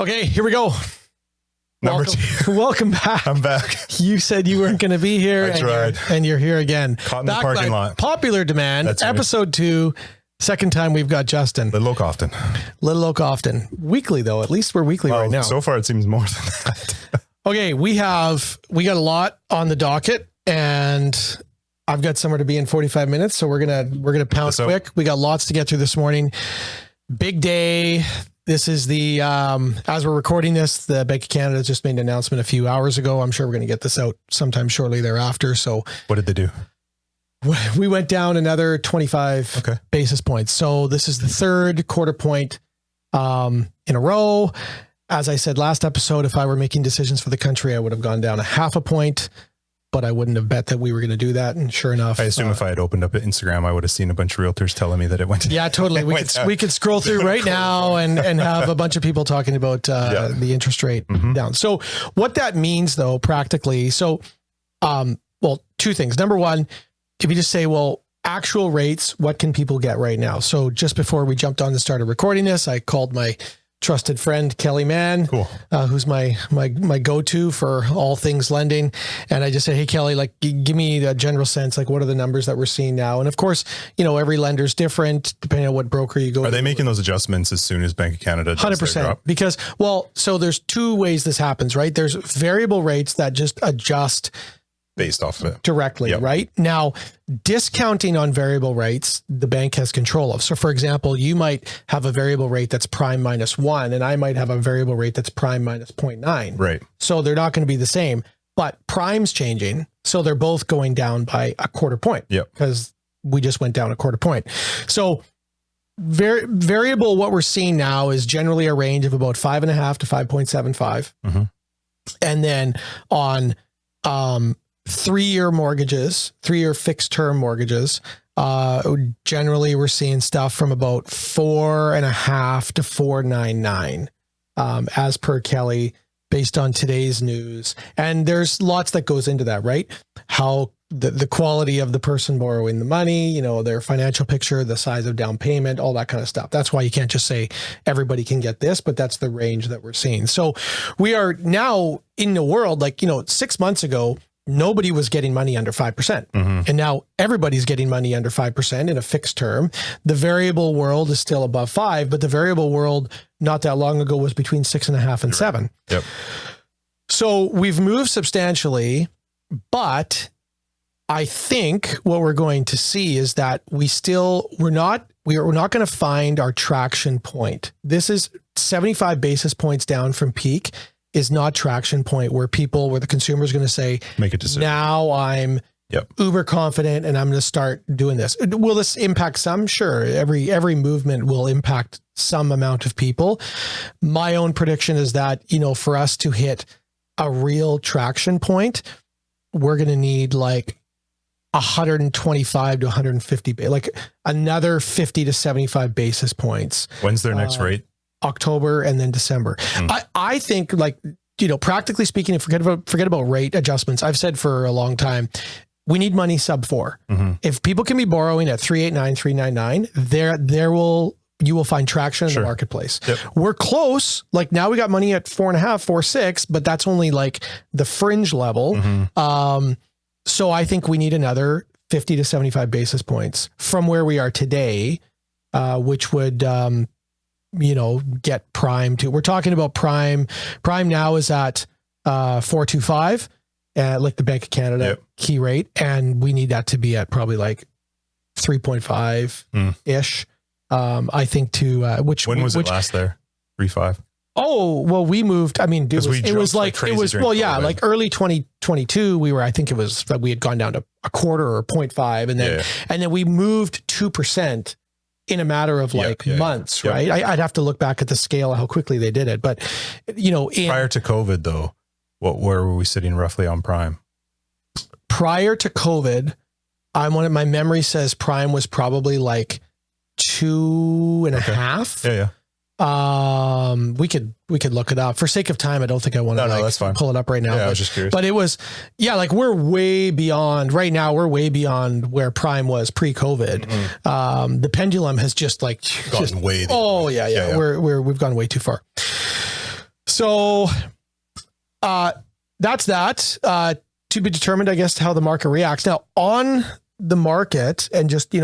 Okay, here we go. Number 2. Welcome back. I'm back. You said you weren't going to be here. I tried. And you're here again. Caught in the parking lot. Popular demand. That's episode 2. Second time we've got Justin. Little Oak often. Weekly though. At least we're weekly right now. So far it seems more than that. Okay, we got a lot on the docket, and I've got somewhere to be in 45 minutes, so we're gonna pounce quick. We got lots to get through this morning. Big day. This is the as we're recording this, the Bank of Canada just made an announcement a few hours ago. I'm sure we're going to get this out sometime shortly thereafter. So what did they do? We went down another 25 basis points. So this is the third quarter point in a row. As I said last episode, if I were making decisions for the country, I would have gone down a half a point, but I wouldn't have bet that we were going to do that. And sure enough, I assume if I had opened up Instagram, I would have seen a bunch of realtors telling me that it went. Yeah, totally. We could scroll through right now and have a bunch of people talking about the interest rate down. So what that means though, practically, two things. Number one, if you just say, well, actual rates, what can people get right now? So just before we jumped on and started recording this, I called my trusted friend, Kelly Mann, who's my go-to for all things lending. And I just said, hey, Kelly, like, give me the general sense, like, what are the numbers that we're seeing now? And of course, every lender's different depending on what broker you go to. Are they making those adjustments as soon as Bank of Canada does 100%. their drop? Because, so there's two ways this happens, right? There's variable rates that just adjust based off of it directly, right? Now, discounting on variable rates, the bank has control of. So for example, you might have a variable rate that's prime -1, and I might have a variable rate that's prime -0.9. Right. So they're not going to be the same, but prime's changing. So they're both going down by a quarter point. Yep. Because we just went down a quarter point. So variable, what we're seeing now is generally a range of about 5.5 to 5.75. And then on, 3-year mortgages, 3-year fixed term mortgages, generally we're seeing stuff from about 4.5 to 4.99, as per Kelly, based on today's news. And there's lots that goes into that, right? How the quality of the person borrowing the money, their financial picture, the size of down payment, all that kind of stuff. That's why you can't just say everybody can get this, but that's the range that we're seeing. So we are now in the world, 6 months ago, nobody was getting money under 5%. And now everybody's getting money under 5% in a fixed term. The variable world is still above 5, but the variable world not that long ago was between 6.5 and 7. Yep. So we've moved substantially, but I think what we're going to see is that we're not going to find our traction point. This is 75 basis points down from peak. Is not traction point where the consumer is going to say, make a decision. Now I'm uber confident and I'm going to start doing this. Will this impact some? Sure. Every movement will impact some amount of people. My own prediction is that, for us to hit a real traction point, we're going to need like 125 to 150, like another 50 to 75 basis points. When's their next rate? October and then December. I think, practically speaking, forget about rate adjustments. I've said for a long time, we need money sub 4. If people can be borrowing at 3.89, 3.99, you will find traction in the marketplace. Yep. We're close. Like now we got money at 4.5, 4.6, but that's only like the fringe level. So I think we need another 50 to 75 basis points from where we are today, which would, get prime to, we're talking about prime. Prime now is at 4.25, like the Bank of Canada key rate. And we need that to be at probably like 3.5 ish. I think when was it last there? 3.5. Oh, well, we moved. I mean, like early 2022, I think it was that we had gone down to a quarter or 0.5. And then we moved 2% in a matter of months, right? I'd have to look back at the scale of how quickly they did it. But, prior to COVID though, where were we sitting roughly on prime? Prior to COVID, my memory says prime was probably like 2.5. Yeah. We could look it up for sake of time. I don't think I want to pull it up right now. Yeah, I was just curious. But it was, we're way beyond right now. We're way beyond where prime was pre-COVID. The pendulum has just gotten way. We've gone way too far. So that's that. To be determined, I guess, how the market reacts. Now, on the market and just,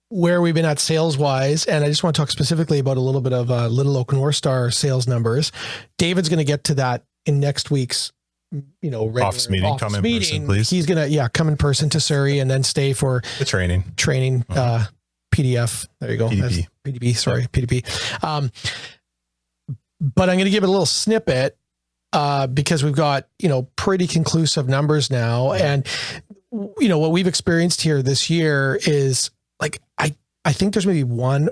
where we've been at sales wise, and I just want to talk specifically about a little bit of Little Oak North Star sales numbers. David's going to get to that in next week's, office meeting. Come in person, please. He's going to, come in person to Surrey and then stay for the training, PDF. There you go. PDP. Sorry, PDP. But I'm going to give it a little snippet because we've got, pretty conclusive numbers now. And, what we've experienced here this year is like, I think there's maybe one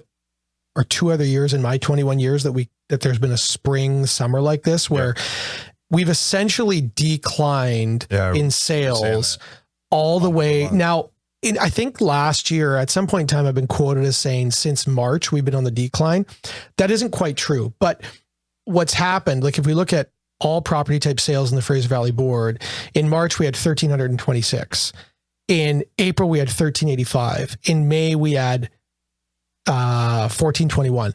or two other years in my 21 years that there's been a spring, summer like this where we've essentially declined in sales all the way. Now, I think last year at some point in time, I've been quoted as saying since March, we've been on the decline. That isn't quite true. But what's happened, like if we look at all property type sales in the Fraser Valley Board, in March, we had 1,326. In April, we had 1,385. In May, we had 1,421.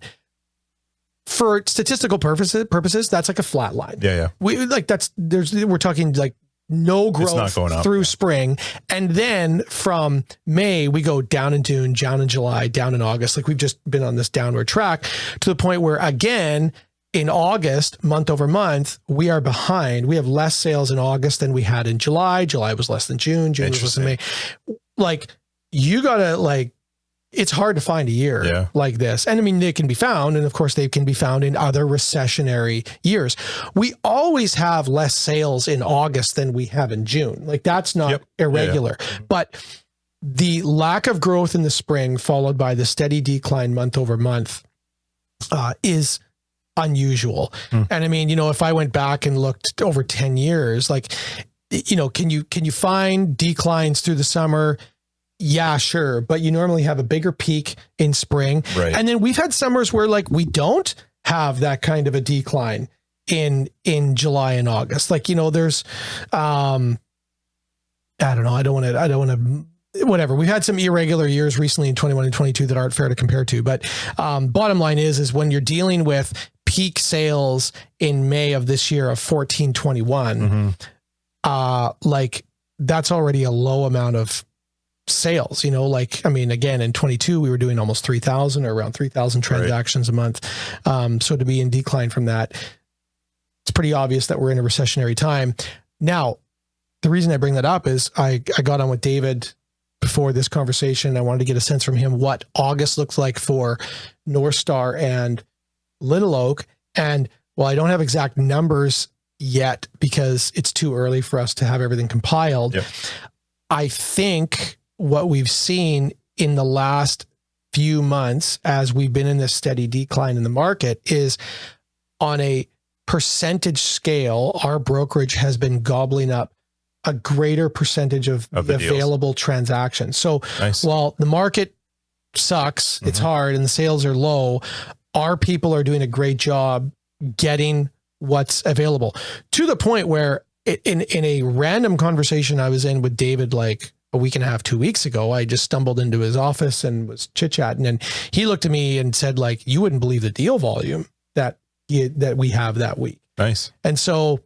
For statistical purposes, that's like a flat line. Yeah. We're talking like no growth through spring. And then from May, we go down in June, down in July, down in August. Like we've just been on this downward track to the point where, again, in August, month over month, we are behind. We have less sales in August than we had in July. July was less than June. June was less than May. Like you gotta it's hard to find a year like this. And I mean, they can be found. And of course they can be found in other recessionary years. We always have less sales in August than we have in June. Like that's not irregular, but the lack of growth in the spring followed by the steady decline month over month is unusual. And I mean, if I went back and looked over 10 years, like, can you find declines through the summer? Yeah, sure. But you normally have a bigger peak in spring. Right. And then we've had summers where like we don't have that kind of a decline in July and August. Like, there's, I don't know. I don't want to, whatever. We've had some irregular years recently in 21 and 22 that aren't fair to compare to. But bottom line is when you're dealing with peak sales in May of this year of 1,421, like that's already a low amount of sales, like, I mean, again, in 22, we were doing almost 3,000 or around 3,000 transactions a month. So to be in decline from that, it's pretty obvious that we're in a recessionary time. Now, the reason I bring that up is I got on with David before this conversation. I wanted to get a sense from him what August looks like for North Star and Little Oak. And while I don't have exact numbers yet because it's too early for us to have everything compiled, I think what we've seen in the last few months as we've been in this steady decline in the market is on a percentage scale, our brokerage has been gobbling up a greater percentage of the available transactions. So while the market sucks, it's hard and the sales are low, our people are doing a great job getting what's available to the point where in a random conversation I was in with David, like a week and a half, 2 weeks ago, I just stumbled into his office and was chit-chatting and he looked at me and said, like, you wouldn't believe the deal volume that we have that week. Nice. And so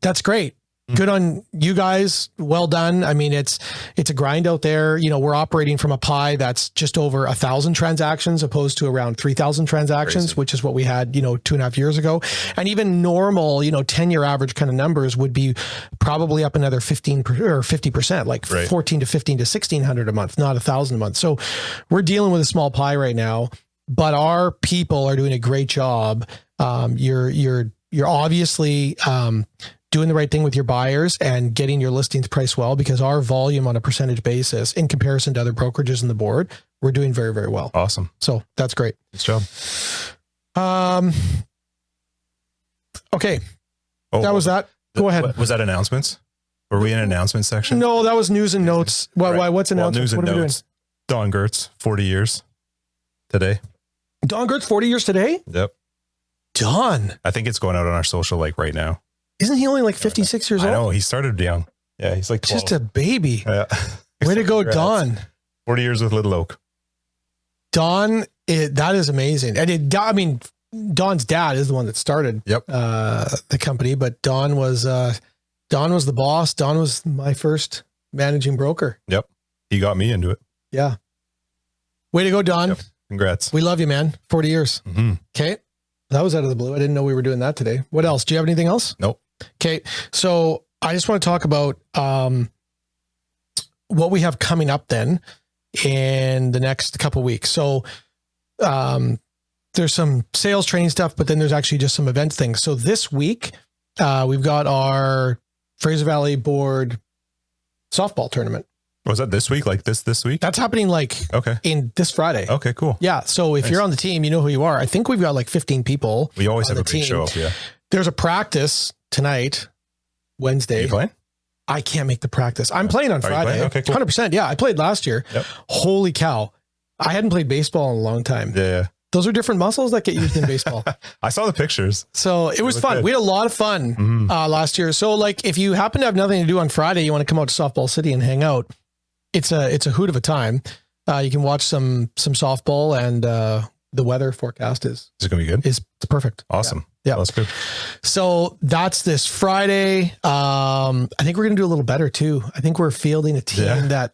that's great. Good on you guys. Well done. I mean, it's a grind out there. We're operating from a pie that's just over 1,000 transactions opposed to around 3,000 transactions, which is what we had, 2.5 years ago. And even normal, 10-year average kind of numbers would be probably up another 15 or 50%, like 14 to 15 to 1,600 a month, not 1,000 a month. So we're dealing with a small pie right now, but our people are doing a great job. You're obviously, doing the right thing with your buyers and getting your listings priced well, because our volume on a percentage basis in comparison to other brokerages in the board, we're doing very, very well. Awesome. So that's great. Good job. Okay. That was that. Go ahead. Was that announcements? Were we in announcements section? No, that was news and notes. Why? What's announcements? News and notes. Don Gertz, 40 years today. Don Gertz, 40 years today? Yep. Don. I think it's going out on our social like right now. Isn't he only like 56 years old? I know. He started young. Yeah, he's like 12. Just a baby. Yeah. Way to go, Don. 40 years with Little Oak. Don, that is amazing. And Don's dad is the one that started the company, but Don was the boss. Don was my first managing broker. Yep. He got me into it. Yeah. Way to go, Don. Yep. Congrats. We love you, man. 40 years. Mm-hmm. Okay. That was out of the blue. I didn't know we were doing that today. What else? Do you have anything else? Nope. Okay. So I just want to talk about what we have coming up then in the next couple of weeks. So there's some sales training stuff, but then there's actually just some event things. So this week, we've got our Fraser Valley Board softball tournament. Was that this week? Like this week? That's happening in this Friday. Okay, cool. Yeah. So if you're on the team, you know who you are. I think we've got like 15 people. We always have a team. big show up. Yeah. There's a practice tonight, Wednesday. Are you playing? I can't make the practice. I'm playing on Friday. Playing? Okay, cool. 100%. Yeah. I played last year. Yep. Holy cow. I hadn't played baseball in a long time. Yeah. Those are different muscles that get used in baseball. I saw the pictures. So it was fun. Good. We had a lot of fun last year. So like if you happen to have nothing to do on Friday, you want to come out to Softball City and hang out. It's a hoot of a time. You can watch some softball, and the weather forecast is it going to be good? It's perfect. Awesome. Yeah. That's good. So that's this Friday. I think we're going to do a little better too. I think we're fielding a team that,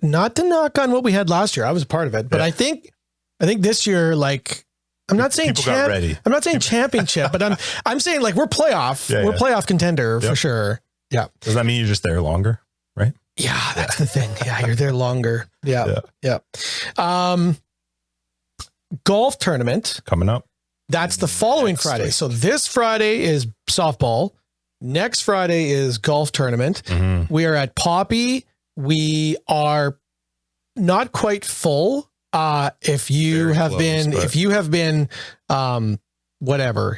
not to knock on what we had last year. I was a part of it, but I think this year, like, I'm not saying championship, but I'm saying like we're playoff. We're playoff contender for sure. Yeah. Does that mean you're just there longer? Right. Yeah, that's the thing. Yeah, you're there longer. Yeah. Golf tournament coming up. That's the following Friday. So this Friday is softball. Next Friday is golf tournament. Mm-hmm. We are at Poppy. We are not quite full. If you have been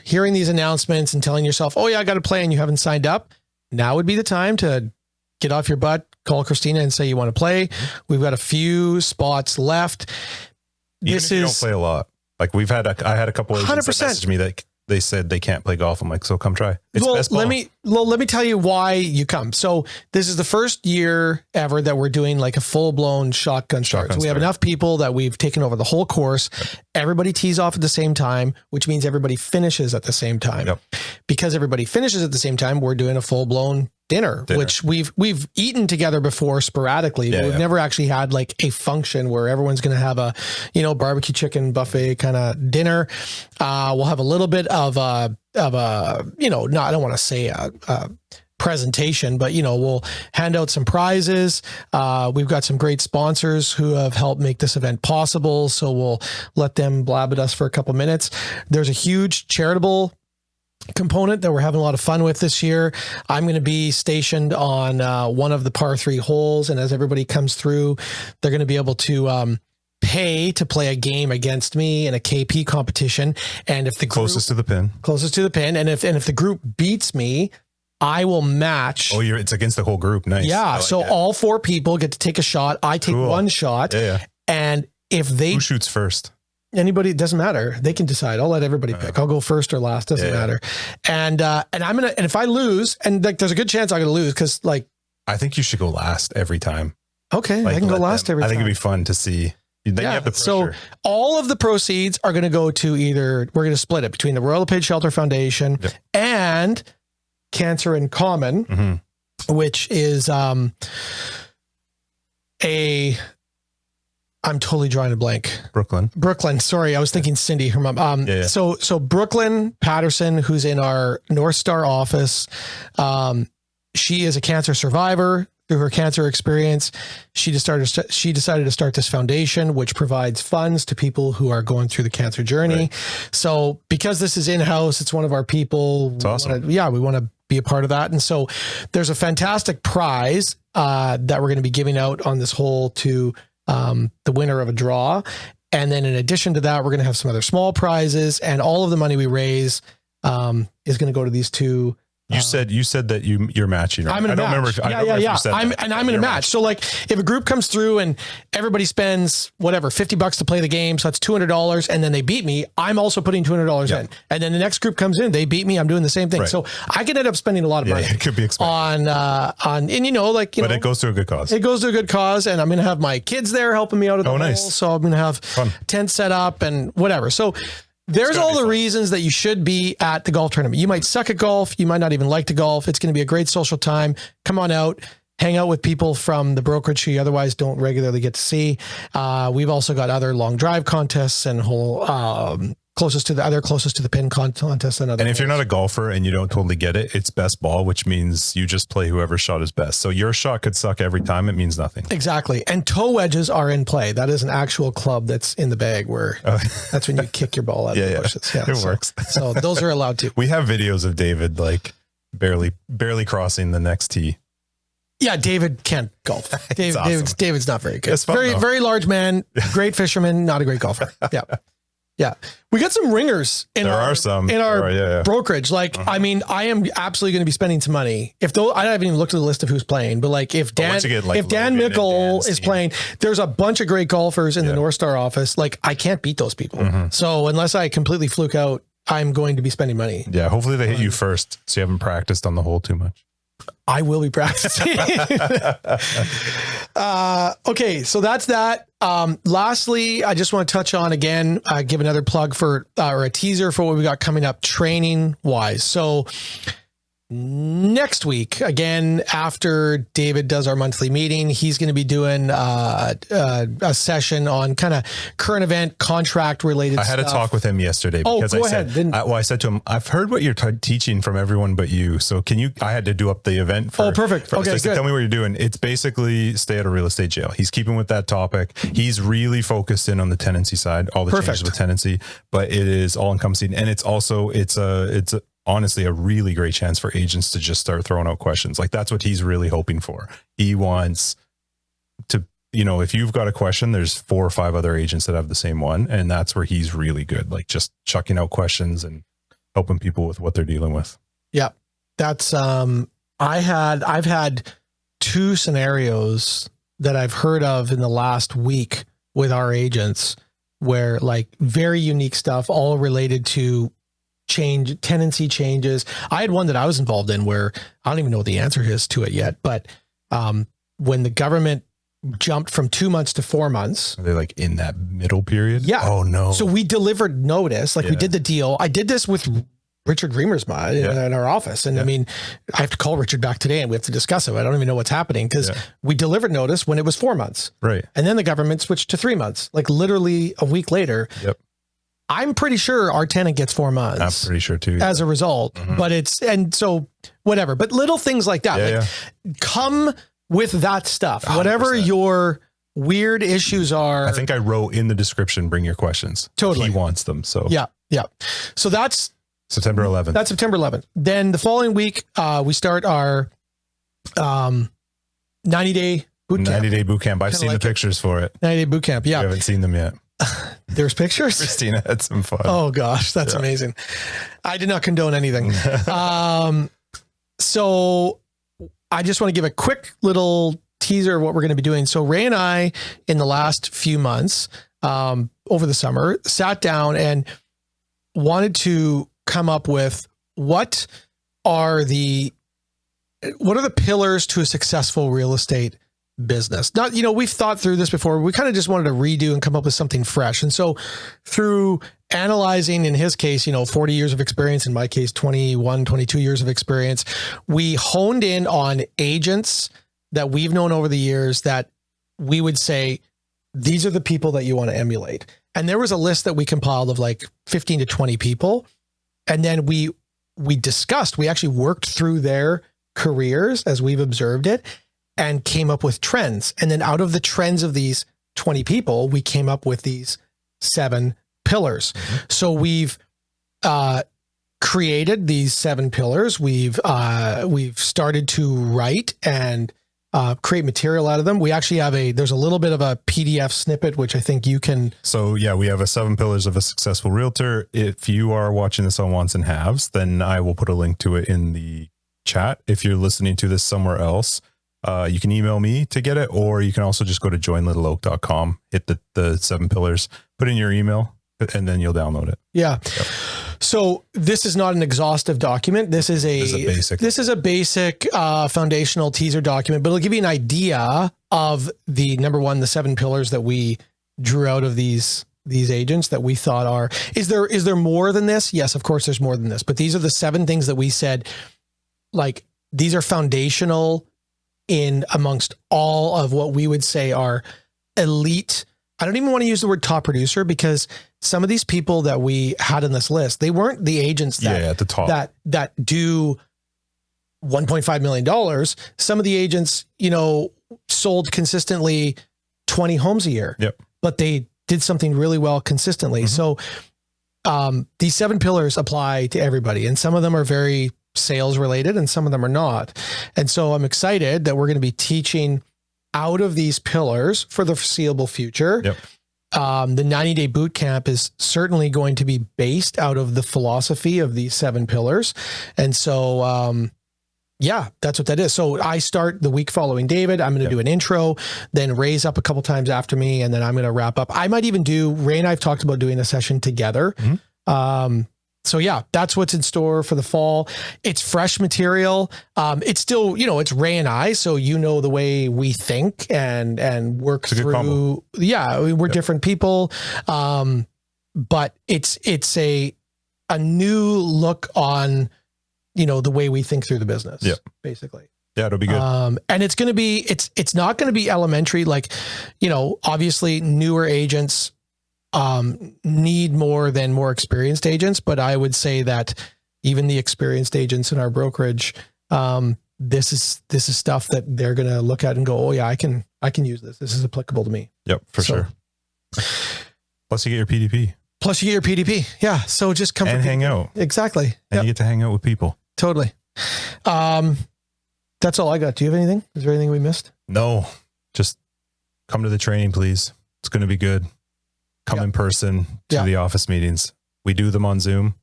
hearing these announcements and telling yourself, oh yeah, I got to play, and you haven't signed up, now would be the time to get off your butt, call Christina and say you want to play. We've got a few spots left. Even if you don't play a lot. Like I had a couple of agents that messaged me that they said they can't play golf. I'm like, so come try. It's best ball. Let me tell you why you come. So this is the first year ever that we're doing like a full blown shotgun start. So we have enough people that we've taken over the whole course. Yep. Everybody tees off at the same time, which means everybody finishes at the same time. Yep. Because everybody finishes at the same time, we're doing a full blown dinner, which we've eaten together before sporadically, but we've never actually had like a function where everyone's going to have a, barbecue chicken buffet kind of dinner. We'll have a little bit of a, I don't want to say a presentation, but we'll hand out some prizes. We've got some great sponsors who have helped make this event possible. So we'll let them blab at us for a couple minutes. There's a huge charitable component that we're having a lot of fun with this year. I'm going to be stationed on one of the par 3 holes. And as everybody comes through, they're going to be able to pay to play a game against me in a KP competition. And if the group, closest to the pin. And if the group beats me, I will match. Oh, it's against the whole group. Nice. Yeah. So all 4 people get to take a shot. I take one shot. Yeah. And if who shoots first? Anybody, it doesn't matter. They can decide. I'll let everybody pick. I'll go first or last. Doesn't matter. And if I lose, and like, there's a good chance I'm going to lose. Cause like, I think you should go last every time. Okay. I can go last every time. I think it'd be fun to see. Then you have the pressure. So all of the proceeds are going to go to we're going to split it between the Royal LePage Shelter Foundation and Cancer in Common, which is, I'm totally drawing a blank. Brooklyn. Sorry. I was thinking Cindy, her mom. So Brooklyn Patterson, who's in our North Star office. She is a cancer survivor. Through her cancer experience, she decided to start this foundation, which provides funds to people who are going through the cancer journey. Right. So because this is in-house, it's one of our people. It's awesome. We want to be a part of that. And so there's a fantastic prize that we're going to be giving out on this hole to the winner of a draw. And then in addition to that, we're going to have some other small prizes, and all of the money we raise is going to go to these 2. You said that you're matching. Right? I'm in a match. I'm in a match. So like if a group comes through and everybody spends $50 to play the game, so that's $200, and then they beat me, I'm also putting $200 in. And then the next group comes in, they beat me, I'm doing the same thing. Right. So I could end up spending a lot of money. It could be expensive. But it goes to a good cause. It goes to a good cause, and I'm going to have my kids there helping me out at the hole. So I'm going to have tent set up and whatever. So there's all the reasons that you should be at the golf tournament. You might suck at golf. You might not even like to golf. It's going to be a great social time. Come on out. Hang out with people from the brokerage who you otherwise don't regularly get to see. We've also got other long drive contests and whole closest to the pin contests and other. And if you're not a golfer and you don't totally get it, it's best ball, which means you just play whoever shot is best. So your shot could suck every time. It means nothing. Exactly. And toe wedges are in play. That is an actual club that's in the bag where that's when you kick your ball out of the bushes. Yeah, it works. So those are allowed too. We have videos of David like barely crossing the next tee. Yeah, David can't golf. David's not very good. Fun, very large man, great fisherman, not a great golfer. Yeah. Yeah. We got some ringers in our brokerage. Like, I mean, I am absolutely going to be spending some money. I haven't even looked at the list of who's playing, but like if Dan Mickle is playing, there's a bunch of great golfers in the North Star office. Like I can't beat those people. So unless I completely fluke out, I'm going to be spending money. Yeah. Hopefully they hit you first. So you haven't practiced on the hole too much. I will be practicing. Okay, so that's that. Lastly, I just want to touch on again, give another plug for or a teaser for what we got coming up training wise. So next week, again, after David does our monthly meeting, he's going to be doing a session on kind of current event contract related stuff. I had a talk with him yesterday because I said to him, I've heard what you're teaching from everyone but you. So I had to do up the event. Perfect. Okay, so tell me what you're doing. It's basically stay out of real estate jail. He's keeping with that topic. He's really focused in on the tenancy side, all the changes with tenancy, but it is all encompassing. And it's honestly a really great chance for agents to just start throwing out questions. Like that's what he's really hoping for. He wants to, if you've got a question, there's 4 or 5 other agents that have the same one. And that's where he's really good. Like just chucking out questions and helping people with what they're dealing with. Yeah. That's, I've had 2 scenarios that I've heard of in the last week with our agents where like very unique stuff, all related to tenancy changes. I had one that I was involved in where I don't even know what the answer is to it yet, but when the government jumped from 2 months to 4 months. Are they like in that middle period? Yeah. Oh no. So we delivered notice, we did the deal. I did this with Richard Reamersma in our office. And I mean, I have to call Richard back today and we have to discuss it. I don't even know what's happening because we delivered notice when it was 4 months. Right. And then the government switched to 3 months, like literally a week later. Yep. I'm pretty sure our tenant gets 4 months. I'm pretty sure too. As a result, but whatever, but little things like that, come with that stuff, 100%. Whatever your weird issues are. I think I wrote in the description, bring your questions. Totally. He wants them. So yeah. So that's September 11th. That's September 11th. Then the following week, we start our 90-day bootcamp. 90-day bootcamp. I've seen the pictures for it. 90-day bootcamp. Yeah. I haven't seen them yet. There's pictures. Christina had some fun. Oh gosh, that's amazing. I did not condone anything. So I just want to give a quick little teaser of what we're going to be doing. So Ray and I, in the last few months, over the summer, sat down and wanted to come up with what are the pillars to a successful real estate business. Not, we've thought through this before. We kind of just wanted to redo and come up with something fresh. And so through analyzing, in his case, 40 years of experience, in my case, 21, 22 years of experience, we honed in on agents that we've known over the years that we would say, these are the people that you want to emulate. And there was a list that we compiled of like 15 to 20 people. And then we actually worked through their careers as we've observed it and came up with trends. And then out of the trends of these 20 people, we came up with these 7 pillars. So we've created these 7 pillars. We've started to write and create material out of them. We actually there's a little bit of a PDF snippet, which I think you can. So yeah, we have 7 pillars of a successful realtor. If you are watching this on Wants and Haves, then I will put a link to it in the chat. If you're listening to this somewhere else, you can email me to get it, or you can also just go to joinlittleoak.com, hit the 7 pillars, put in your email, and then you'll download it. Yeah. Yep. So this is not an exhaustive document. This is a basic foundational teaser document, but it'll give you an idea of the 7 pillars that we drew out of these these agents that we thought is there more than this? Yes, of course there's more than this, but these are the 7 things that we said, like, these are foundational in amongst all of what we would say are elite. I don't even want to use the word top producer, because some of these people that we had in this list, they weren't the agents that, at the top that do $1.5 million. Some of the agents, sold consistently 20 homes a year, but they did something really well consistently. So these 7 pillars apply to everybody, and some of them are very sales related and some of them are not. And so I'm excited that we're going to be teaching out of these pillars for the foreseeable future. The 90-day boot camp is certainly going to be based out of the philosophy of these 7 pillars. And so, that's what that is. So I start the week following David. I'm going to do an intro, then Ray's up a couple times after me, and then I'm going to wrap up. I might even Ray and I've talked about doing a session together. So that's what's in store for the fall. It's fresh material. It's still, it's Ray and I, so the way we think and work through. We're different people. But it's a new look on, the way we think through the business. Basically. Yeah, it'll be good. And it's going to be, it's not going to be elementary. Like, obviously newer agents need more than more experienced agents, but I would say that even the experienced agents in our brokerage, this is stuff that they're going to look at and go, oh yeah, I can use this. This is applicable to me. Yep, for sure. Plus you get your PDP. Yeah. So just come and hang out. Exactly. And you get to hang out with people. Totally. That's all I got. Do you have anything? Is there anything we missed? No, just come to the training, please. It's going to be good. Come in person to the office meetings. We do them on Zoom,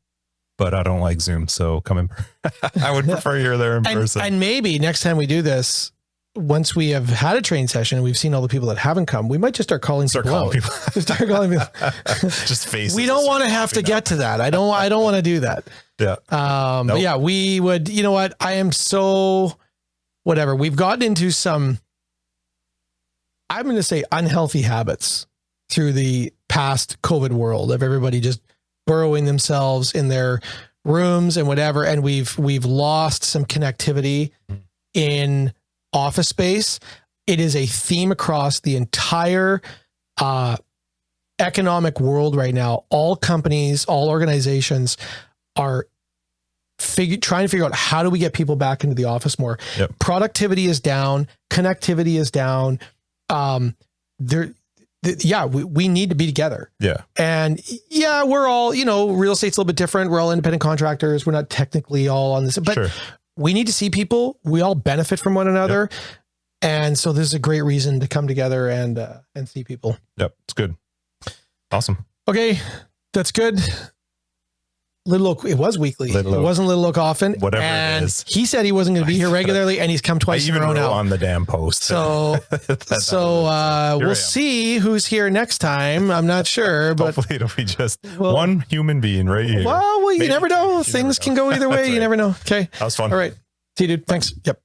but I don't like Zoom. So come in. I would prefer you're there in person. And maybe next time we do this, once we have had a training session and we've seen all the people that haven't come, we might just start calling people. Just faces. We don't want to have to get to that. I don't want to do that. But yeah, we would, you know what? I am so whatever. We've gotten into some, I'm going to say, unhealthy habits through the past COVID world of everybody just burrowing themselves in their rooms and whatever. And we've lost some connectivity in office space. It is a theme across the entire economic world right now. All companies, all organizations are trying to figure out, how do we get people back into the office more? Productivity is down. Connectivity is down. We need to be together. And we're all, real estate's a little bit different. We're all independent contractors. We're not technically all on this, but we need to see people. We all benefit from one another. And so this is a great reason to come together and see people. It's good. Awesome. Okay. That's good. It was weekly. It wasn't Little Oak often. Whatever and it is. He said he wasn't going to be here regularly, and he's come twice in a row now. On the damn post. So we'll see who's here next time. I'm not sure, but hopefully it'll be just one human being right here. Well, you never know. Things can go either way. You never know. Okay. That was fun. All right. See you, dude. Thanks. Yep.